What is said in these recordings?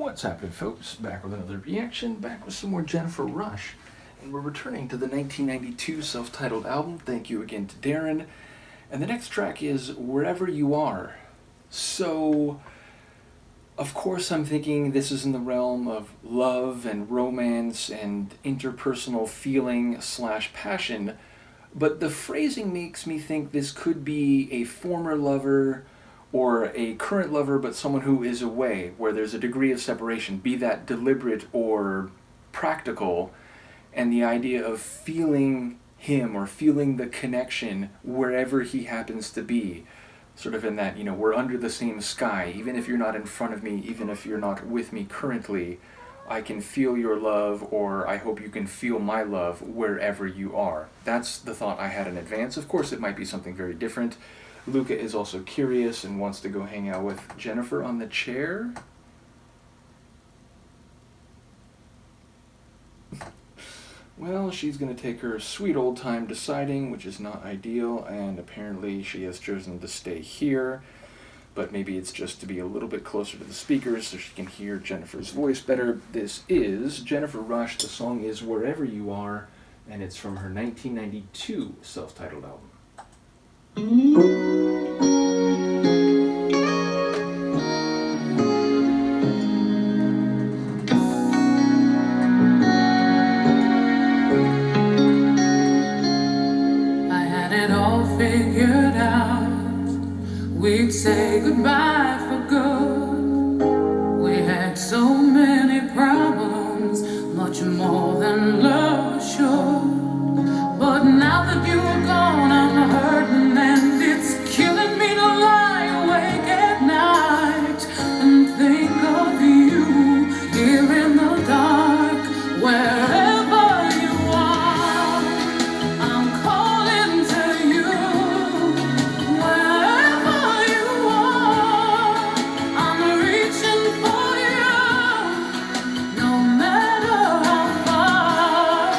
What's happening, folks? Back with another reaction, back with some more Jennifer Rush. And we're returning to the 1992 self-titled album. Thank you again to Darren. And the next track is Wherever You Are. So, of course I'm thinking this is in the realm of love and romance and interpersonal feeling / passion. But the phrasing makes me think this could be a former lover or a current lover, but someone who is away, where there's a degree of separation, be that deliberate or practical, and the idea of feeling him or feeling the connection wherever he happens to be. Sort of in that, we're under the same sky, even if you're not in front of me, even if you're not with me currently, I can feel your love, or I hope you can feel my love wherever you are. That's the thought I had in advance. Of course, it might be something very different. Luca is also curious and wants to go hang out with Jennifer on the chair. Well, she's going to take her sweet old time deciding, which is not ideal, and apparently she has chosen to stay here. But maybe it's just to be a little bit closer to the speakers so she can hear Jennifer's voice better. This is Jennifer Rush. The song is Wherever You Are, and it's from her 1992 self-titled album. I had it all figured out. We'd say goodbye for good. We had so many problems, much more than love should. But now that you are gone, I'm hurting, and it's killing me to lie awake at night and think of you here in the dark. Wherever you are, I'm calling to you. Wherever you are, I'm reaching for you. No matter how far.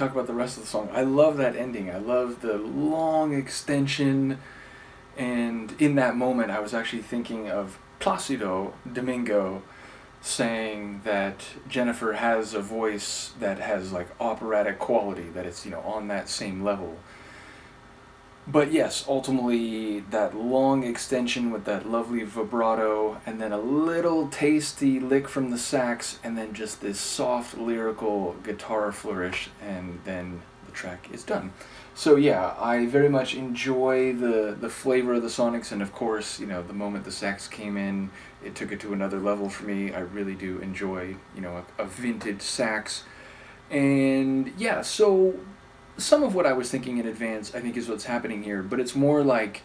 talk about the rest of the song, I love that ending. I love the long extension, and in that moment I was actually thinking of Placido Domingo saying that Jennifer has a voice that has like operatic quality, that it's, on that same level. But yes, ultimately that long extension with that lovely vibrato, and then a little tasty lick from the sax, and then just this soft lyrical guitar flourish, and then the track is done. So yeah, I very much enjoy the flavor of the Sonics, and of course, the moment the sax came in, it took it to another level for me. I really do enjoy, a vintage sax. And yeah, so some of what I was thinking in advance, I think, is what's happening here, but it's more like,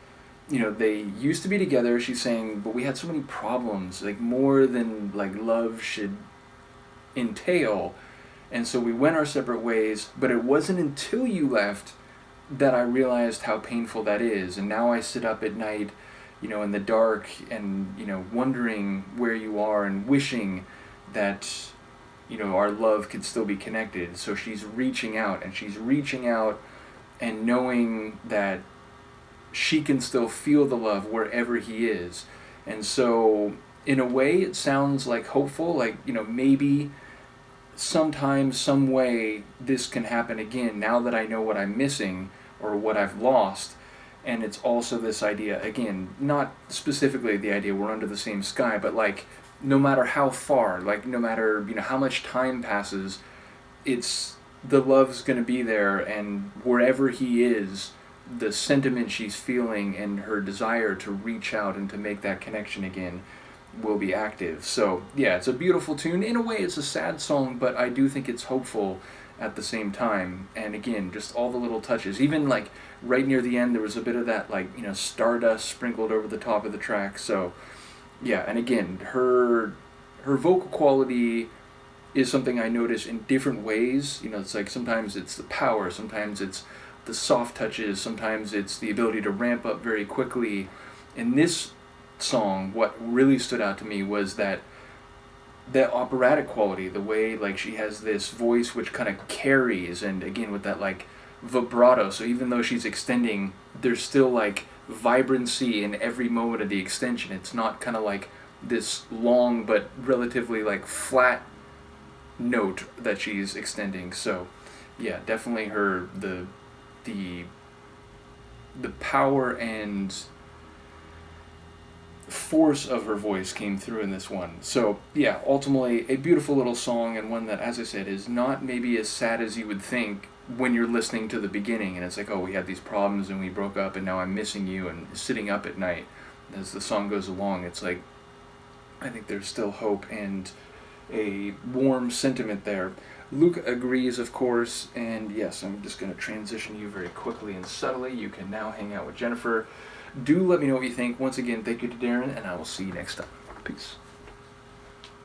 they used to be together, she's saying, but we had so many problems, like more than like love should entail, and so we went our separate ways, but it wasn't until you left that I realized how painful that is, and now I sit up at night, in the dark, and, wondering where you are, and wishing that our love could still be connected. So she's reaching out, and knowing that she can still feel the love wherever he is. And so in a way it sounds like hopeful, like, maybe sometime, some way this can happen again now that I know what I'm missing or what I've lost. And it's also this idea, again, not specifically the idea we're under the same sky, but like, no matter how far, like no matter, how much time passes, it's the love's going to be there, and wherever he is, the sentiment she's feeling and her desire to reach out and to make that connection again will be active. So yeah, it's a beautiful tune. In a way it's a sad song, but I do think it's hopeful at the same time. And again, just all the little touches, even like right near the end there was a bit of that, like, stardust sprinkled over the top of the track. So yeah, and again, her vocal quality is something I notice in different ways. It's like sometimes it's the power, sometimes it's the soft touches, sometimes it's the ability to ramp up very quickly. In this song, what really stood out to me was that operatic quality, the way like she has this voice which kind of carries, and again with that like vibrato, so even though she's extending, there's still like vibrancy in every moment of the extension. It's not kind of like this long but relatively like flat note that she's extending. So yeah, definitely the power and force of her voice came through in this one. So yeah, ultimately a beautiful little song, and one that, as I said, is not maybe as sad as you would think when you're listening to the beginning, and it's like, oh, we had these problems and we broke up and now I'm missing you, and sitting up at night. As the song goes along, it's like, I think there's still hope and a warm sentiment there. Luke agrees, of course, and yes, I'm just going to transition you very quickly and subtly. You can now hang out with Jennifer. Do let me know what you think. Once again, thank you to Darren, and I will see you next time. Peace.